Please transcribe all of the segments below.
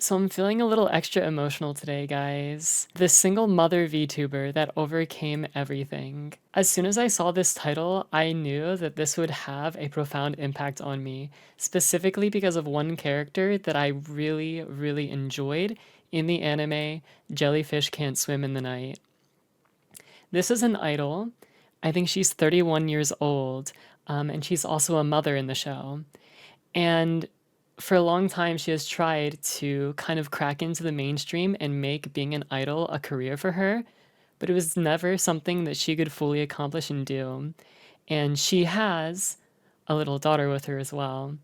So I'm feeling a little extra emotional today, guys. The single mother VTuber that overcame everything. As soon as I saw this title, I knew that this would have a profound impact on me, specifically because of one character that I really, really enjoyed in the anime Jellyfish Can't Swim in the Night. This is an idol. I think she's 31 years old, and she's also a mother in the show. And for a long time, she has tried to kind of crack into the mainstream and make being an idol a career for her, but it was never something that she could fully accomplish and do. And she has a little daughter with her as well.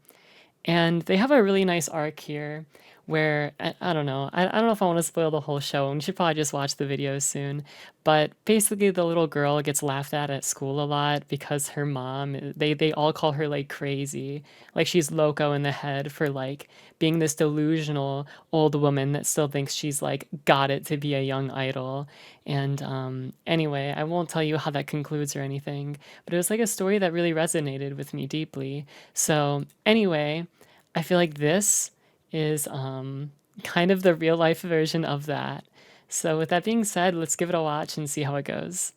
And they have a really nice arc here where I don't know. I don't know if I want to spoil the whole show, and you should probably just watch the videos soon. But basically the little girl gets laughed at school a lot because her mom, they all call her like crazy. Like she's loco in the head for like being this delusional old woman that still thinks she's like got it to be a young idol. And anyway, I won't tell you how that concludes or anything, but it was like a story that really resonated with me deeply. So anyway, I feel like this is kind of the real life version of that. So with that being said, let's give it a watch and see how it goes.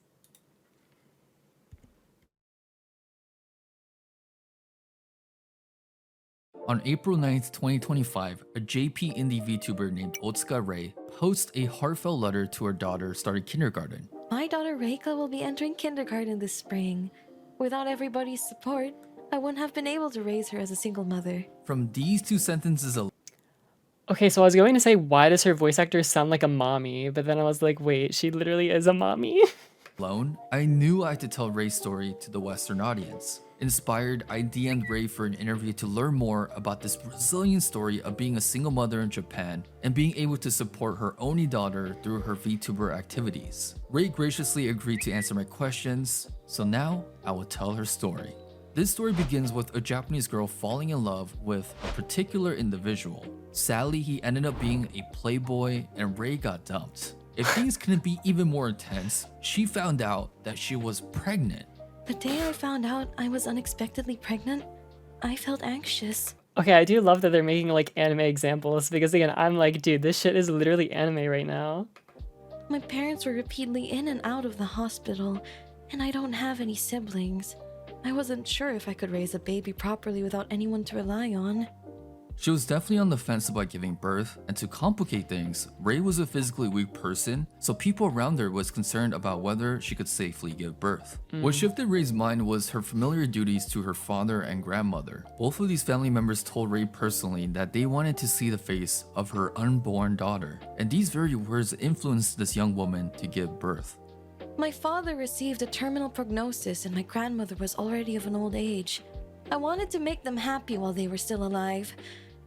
On April 9th, 2025, a JP indie VTuber named Otsuka Ray posts a heartfelt letter to her daughter starting kindergarten. My daughter Reika will be entering kindergarten this spring. Without everybody's support, I wouldn't have been able to raise her as a single mother. From these two sentences Okay, so I was going to say, why does her voice actor sound like a mommy? But then I was like, wait, she literally is a mommy. alone, I knew I had to tell Ray's story to the Western audience. Inspired, I DM'd Ray for an interview to learn more about this Brazilian story of being a single mother in Japan and being able to support her only daughter through her VTuber activities. Ray graciously agreed to answer my questions, so now I will tell her story. This story begins with a Japanese girl falling in love with a particular individual. Sadly, he ended up being a playboy and Ray got dumped. If things couldn't be even more intense, she found out that she was pregnant. The day I found out I was unexpectedly pregnant, I felt anxious. Okay, I do love that they're making like anime examples because again, I'm like, dude, this shit is literally anime right now. My parents were repeatedly in and out of the hospital, and I don't have any siblings. I wasn't sure if I could raise a baby properly without anyone to rely on. She was definitely on the fence about giving birth, and to complicate things, Ray was a physically weak person, so people around her was concerned about whether she could safely give birth. What shifted Ray's mind was her familiar duties to her father and grandmother. Both of these family members told Ray personally that they wanted to see the face of her unborn daughter, and these very words influenced this young woman to give birth. My father received a terminal prognosis, and my grandmother was already of an old age. I wanted to make them happy while they were still alive.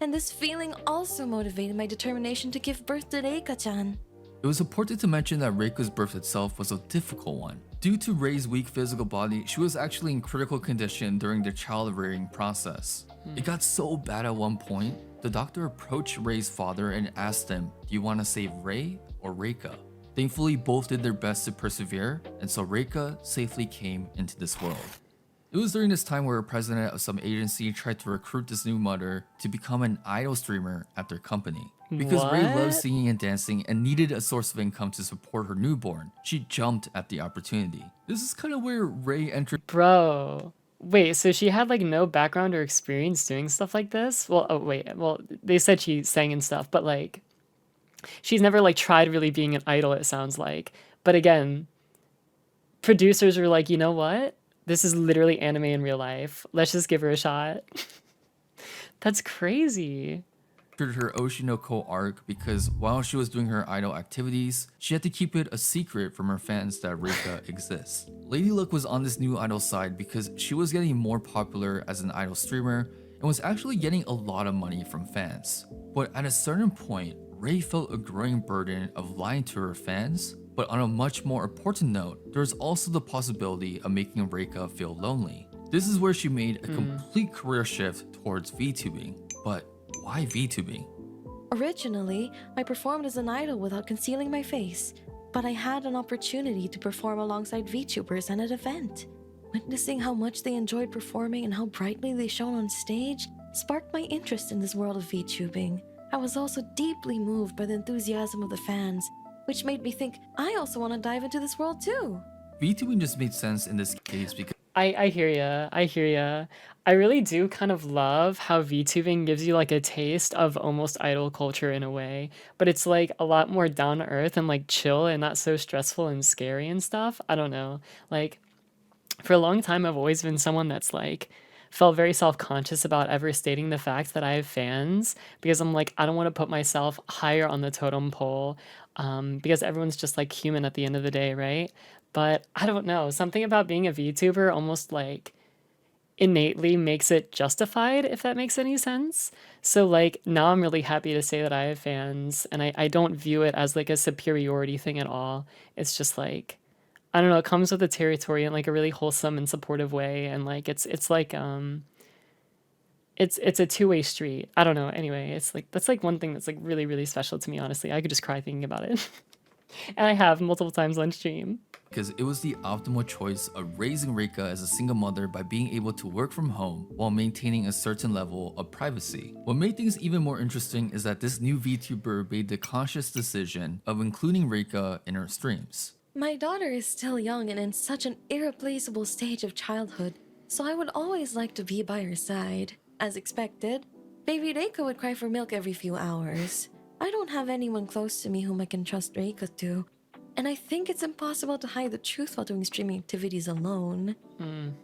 And this feeling also motivated my determination to give birth to Reika-chan. It was important to mention that Reika's birth itself was a difficult one. Due to Ray's weak physical body, she was actually in critical condition during the child rearing process. It got so bad at one point, the doctor approached Ray's father and asked him, "Do you want to save Ray or Reika?" Thankfully, both did their best to persevere, and so Reika safely came into this world. It was during this time where a president of some agency tried to recruit this new mother to become an idol streamer at their company. Because Ray What? loved singing and dancing and needed a source of income to support her newborn, she jumped at the opportunity. This is kind of where Ray entered Bro. Wait, so she had like no background or experience doing stuff like this? Well, oh wait, well, they said she sang and stuff, but like she's never like tried really being an idol, it sounds like. But again, producers were like, you know what? This is literally anime in real life. Let's just give her a shot. That's crazy. her Oshinoko arc because while she was doing her idol activities, she had to keep it a secret from her fans that Reika exists. Lady Luck was on this new idol side because she was getting more popular as an idol streamer and was actually getting a lot of money from fans. But at a certain point, Ray felt a growing burden of lying to her fans. But on a much more important note, there's also the possibility of making Reika feel lonely. This is where she made a complete career shift towards VTubing. But why VTubing? Originally, I performed as an idol without concealing my face, but I had an opportunity to perform alongside VTubers at an event. Witnessing how much they enjoyed performing and how brightly they shone on stage sparked my interest in this world of VTubing. I was also deeply moved by the enthusiasm of the fans, which made me think I also want to dive into this world too. VTubing just made sense in this case because I hear ya. I hear ya. I really do kind of love how VTubing gives you like a taste of almost idol culture in a way, but it's like a lot more down to earth and like chill and not so stressful and scary and stuff. I don't know. Like for a long time, I've always been someone that's like felt very self-conscious about ever stating the fact that I have fans because I'm like, I don't want to put myself higher on the totem pole because everyone's just like human at the end of the day, right? But I don't know, something about being a VTuber almost like innately makes it justified, if that makes any sense. So like now I'm really happy to say that I have fans and I don't view it as like a superiority thing at all. It's just like I don't know, it comes with the territory in like a really wholesome and supportive way and like it's like it's a two-way street. I don't know. Anyway, it's like that's like one thing that's like really really special to me honestly. I could just cry thinking about it. And I have multiple times on stream. because it was the optimal choice of raising Reika as a single mother by being able to work from home while maintaining a certain level of privacy. What made things even more interesting is that this new VTuber made the conscious decision of including Reika in her streams. My daughter is still young and in such an irreplaceable stage of childhood, so I would always like to be by her side. As expected, baby Reika would cry for milk every few hours. I don't have anyone close to me whom I can trust Reika to, and I think it's impossible to hide the truth while doing streaming activities alone.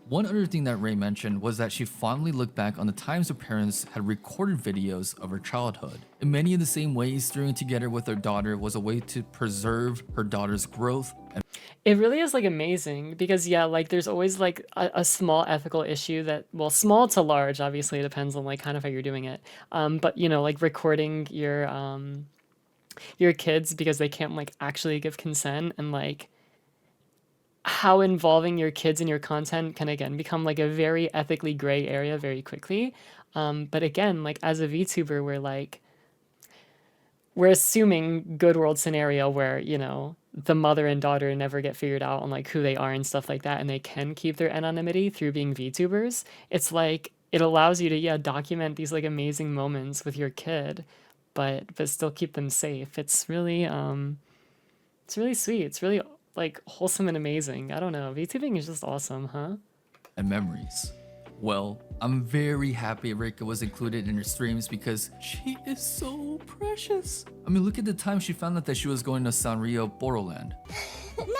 One other thing that Ray mentioned was that she fondly looked back on the times her parents had recorded videos of her childhood. In many of the same ways, streaming together with her daughter was a way to preserve her daughter's growth and It really is like amazing because yeah, like there's always like a small ethical issue that well, small to large, obviously it depends on like kind of how you're doing it. But you know, like recording your kids because they can't like actually give consent and like how involving your kids in your content can again become like a very ethically gray area very quickly. But again, like as a VTuber, we're assuming good world scenario where, you know, the mother and daughter never get figured out on like who they are and stuff like that, and they can keep their anonymity through being VTubers. It's like it allows you to yeah document these like amazing moments with your kid, but still keep them safe. It's really sweet. It's really like wholesome and amazing. I don't know. VTubing is just awesome, huh? memories. Well, I'm very happy Reika was included in her streams because she is so precious. I mean, look at the time she found out that she was going to Sanrio Boroland. 長すぎる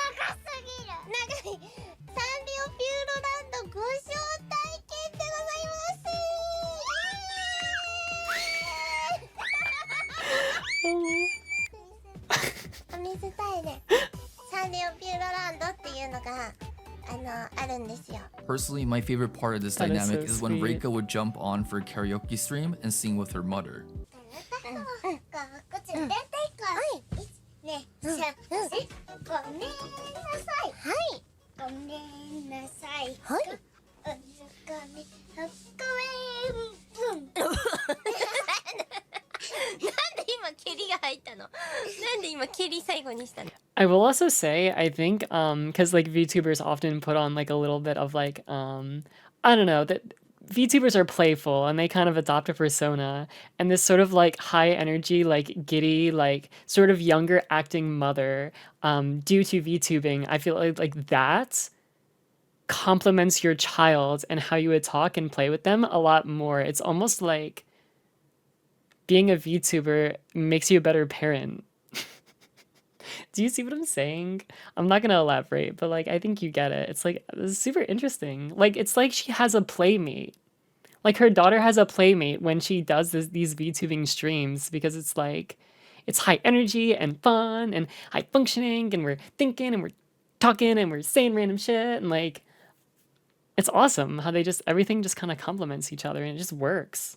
長いサンリオピューロランドご招待券でございますお水たいねサンリオピューロランドっていうのがあるんですよ Personally, my favorite part of this That is dynamic so is when sweet. Reika would jump on for a karaoke stream and sing with her mother. こっちに出ていこうねごめんなさいはいごめんなさいはいごめんなんで今蹴りが入ったのなんで今蹴り最後にしたの I will also say, I think, because like VTubers often put on like a little bit of like, I don't know, that VTubers are playful and they kind of adopt a persona, and this sort of like high energy, like giddy, like sort of younger acting mother, due to VTubing, I feel like that complements your child and how you would talk and play with them a lot more. It's almost like being a VTuber makes you a better parent. Do you see what I'm saying? I'm not gonna elaborate, but like I think you get it. It's like it's super interesting. Like it's like she has a playmate. Like her daughter has a playmate when she does these VTubing streams because it's like it's high energy and fun and high functioning and we're thinking and we're talking and we're saying random shit and like it's awesome how they just everything just kind of complements each other and it just works.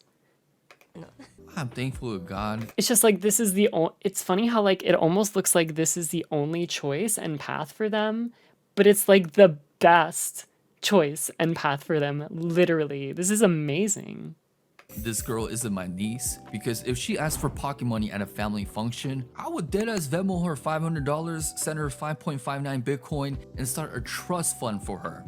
I'm thankful to God. It's just like this is it's funny how like it almost looks like this is the only choice and path for them, but it's like the best choice and path for them, literally. This is amazing. This girl isn't my niece because if she asked for pocket money at a family function, I would deadass Venmo her $500, send her 5.59 Bitcoin, and start a trust fund for her.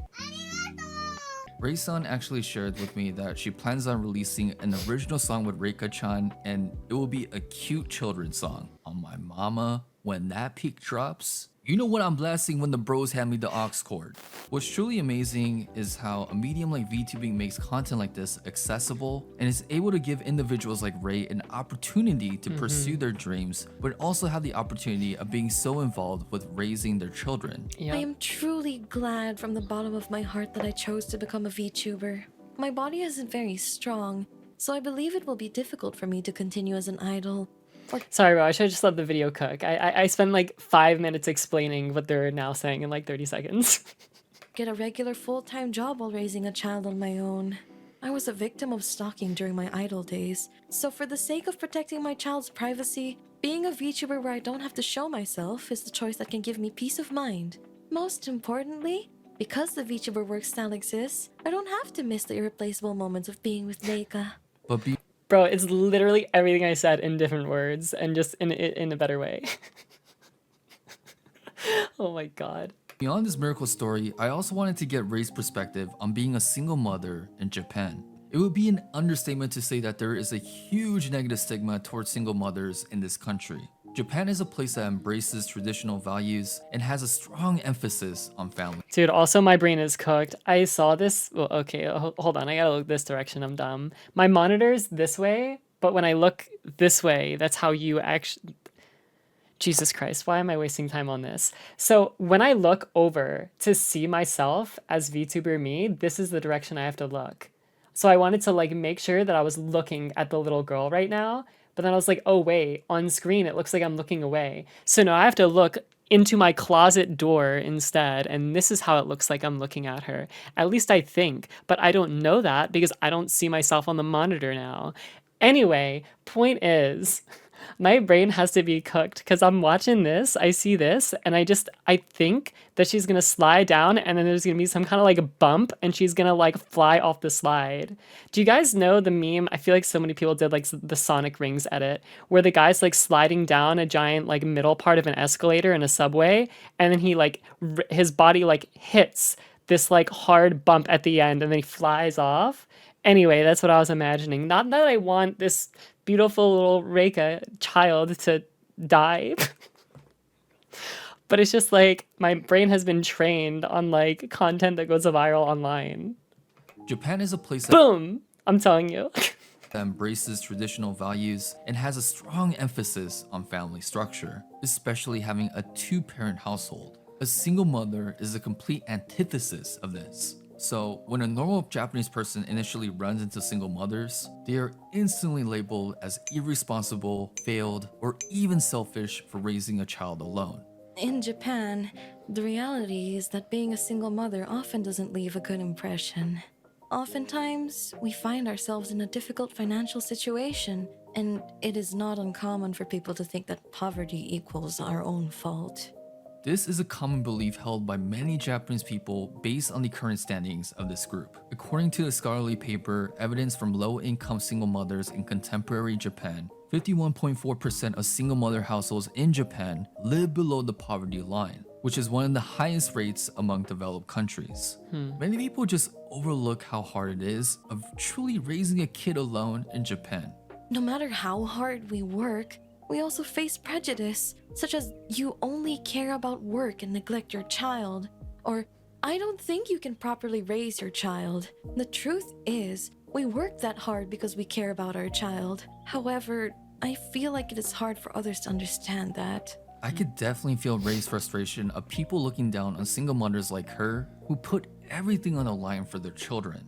Ray-san actually shared with me that she plans on releasing an original song with Reika-chan, and it will be a cute children's song. On my mama, when that peak drops, you know what I'm blasting when the bros hand me the aux cord. What's truly amazing is how a medium like VTubing makes content like this accessible and is able to give individuals like Ray an opportunity to pursue their dreams, but also have the opportunity of being so involved with raising their children. Yep. I am truly glad from the bottom of my heart that I chose to become a VTuber. My body isn't very strong, so I believe it will be difficult for me to continue as an idol. Sorry, bro. I should have just let the video cook. I spent like 5 minutes explaining what they're now saying in like 30 seconds. Get a regular full-time job while raising a child on my own. I was a victim of stalking during my idol days, so for the sake of protecting my child's privacy, being a VTuber where I don't have to show myself is the choice that can give me peace of mind. Most importantly, because the VTuber work style exists, I don't have to miss the irreplaceable moments of being with Reika. But Bro, it's literally everything I said in different words and just in a better way. Oh my god. beyond this miracle story, I also wanted to get Ray's perspective on being a single mother in Japan. It would be an understatement to say that there is a huge negative stigma towards single mothers in this country. Japan is a place that embraces traditional values and has a strong emphasis on family. Dude, also my brain is cooked. I saw this. Well, okay, hold on. I gotta look this direction. I'm dumb. My monitor's this way, but when I look this way, that's how you actually. Jesus Christ, why am I wasting time on this? So when I look over to see myself as VTuber me, this is the direction I have to look. So I wanted to like make sure that I was looking at the little girl right now. But then I was like, oh wait, on screen it looks like I'm looking away. So now I have to look into my closet door instead, and this is how it looks like I'm looking at her. At least I think, but I don't know that because I don't see myself on the monitor now. Anyway, point is, my brain has to be cooked because I'm watching this, I see this, and I think that she's gonna slide down and then there's gonna be some kind of like bump and she's gonna like fly off the slide. Do you guys know the meme? I feel like so many people did like the Sonic Rings edit where the guy's like sliding down a giant like middle part of an escalator in a subway and then he like his body like hits this like hard bump at the end and then he flies off. Anyway, that's what I was imagining. Not that I want this beautiful little Reika child to die. But it's just like my brain has been trained on like content that goes viral online. Japan is a place that Boom! I'm telling you. that embraces traditional values and has a strong emphasis on family structure, especially having a two-parent household. A single mother is a complete antithesis of this. So when a normal Japanese person initially runs into single mothers, they are instantly labeled as irresponsible, failed, or even selfish for raising a child alone. In Japan, the reality is that being a single mother often doesn't leave a good impression. Oftentimes, we find ourselves in a difficult financial situation, and it is not uncommon for people to think that poverty equals our own fault. This is a common belief held by many Japanese people based on the current standings of this group. According to a scholarly paper, Evidence from Low-Income Single Mothers in Contemporary Japan, 51.4% of single mother households in Japan live below the poverty line, which is one of the highest rates among developed countries. Many people just overlook how hard it is of truly raising a kid alone in Japan. No matter how hard we work, we also face prejudice, such as you only care about work and neglect your child, or I don't think you can properly raise your child. The truth is, we work that hard because we care about our child. However, I feel like it is hard for others to understand that. I could definitely feel Ray's frustration of people looking down on single mothers like her who put everything on the line for their children.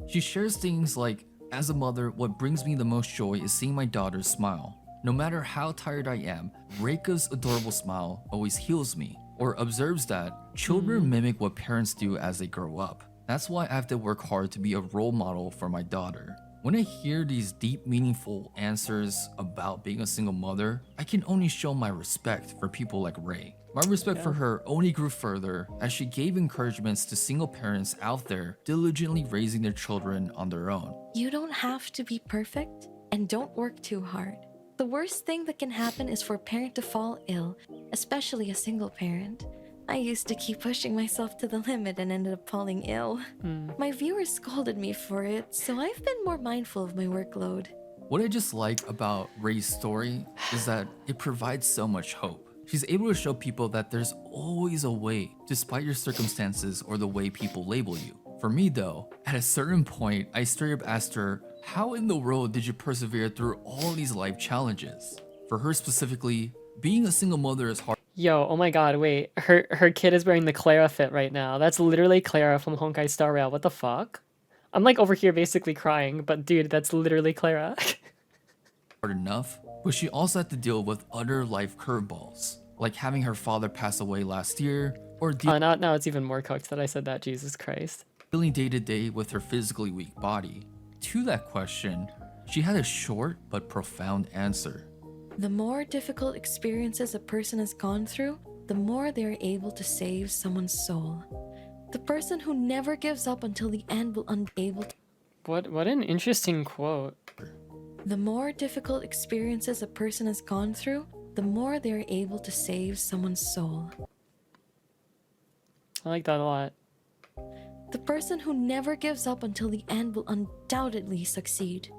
She shares things like, as a mother, what brings me the most joy is seeing my daughters smile. No matter how tired I am, Reika's adorable smile always heals me. Or observes that children mimic what parents do as they grow up. That's why I have to work hard to be a role model for my daughter. When I hear these deep, meaningful answers about being a single mother, I can only show my respect for people like Ray. My respect for her only grew further as she gave encouragements to single parents out there diligently raising their children on their own. You don't have to be perfect, and don't work too hard. The worst thing that can happen is for a parent to fall ill, especially a single parent. I used to keep pushing myself to the limit and ended up falling ill. My viewers scolded me for it, so I've been more mindful of my workload. What I just like about Ray's story is that it provides so much hope. She's able to show people that there's always a way, despite your circumstances or the way people label you. For me though, at a certain point, I straight up asked her, how in the world did you persevere through all these life challenges? For her specifically, being a single mother is hard. Yo, oh my god, wait. Her kid is wearing the Clara fit right now. That's literally Clara from Honkai Star Rail. What the fuck? I'm like over here basically crying, but dude, that's literally Clara. Hard enough, but she also had to deal with other life curveballs, like having her father pass away last year, or now it's even more cooked that I said that, Jesus Christ. dealing day to day with her physically weak body. To that question, she had a short but profound answer. The more difficult experiences a person has gone through, the more they are able to save someone's soul. The person who never gives up until the end will unable to. What an interesting quote. The more difficult experiences a person has gone through, the more they are able to save someone's soul. I like that a lot. The person who never gives up until the end will undoubtedly succeed.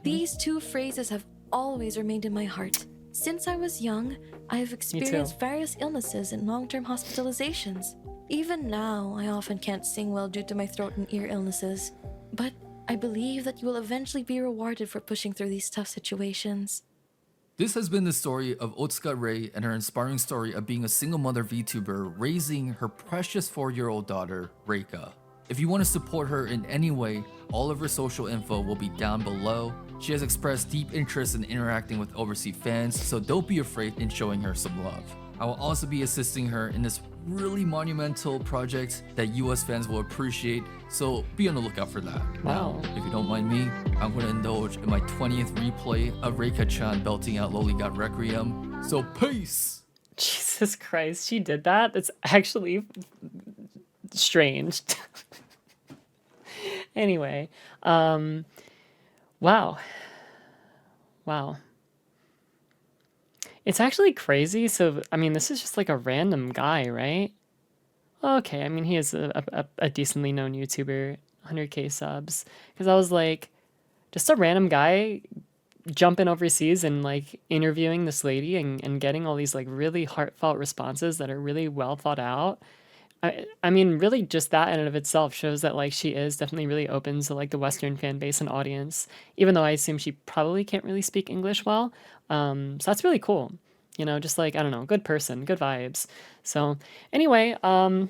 These two phrases have always remained in my heart. Since I was young, I have experienced various illnesses and long-term hospitalizations. Even now, I often can't sing well due to my throat and ear illnesses. But I believe that you will eventually be rewarded for pushing through these tough situations. This has been the story of Otsuka Rei and her inspiring story of being a single mother VTuber raising her precious 4-year-old daughter, Reika. If you want to support her in any way, all of her social info will be down below. She has expressed deep interest in interacting with overseas fans, so don't be afraid in showing her some love. I will also be assisting her in this really monumental project that US fans will appreciate, so be on the lookout for that. Wow. Now, if you don't mind me, I'm going to indulge in my 20th replay of Reika-chan belting out Loli God Requiem, so peace! Jesus Christ, she did that? That's actually strange. Anyway, wow. It's actually crazy. So, I mean, this is just like a random guy, right? Okay, I mean, he is a decently known YouTuber, 100k subs. Because I was like, just a random guy jumping overseas and like interviewing this lady and getting all these like really heartfelt responses that are really well thought out. I mean, really just that in and of itself shows that like she is definitely really open to like the Western fan base and audience, even though I assume she probably can't really speak English well. So that's really cool. You know, just like, I don't know, good person, good vibes. So anyway, I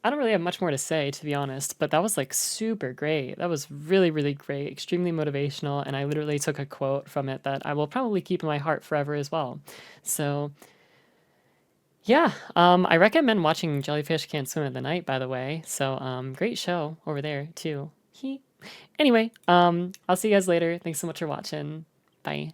don't really have much more to say, to be honest, but that was like super great. That was really, really great, extremely motivational. And I literally took a quote from it that I will probably keep in my heart forever as well. So yeah, I recommend watching Jellyfish Can't Swim at the Night, by the way. So, great show over there, too. Anyway, I'll see you guys later. Thanks so much for watching. Bye.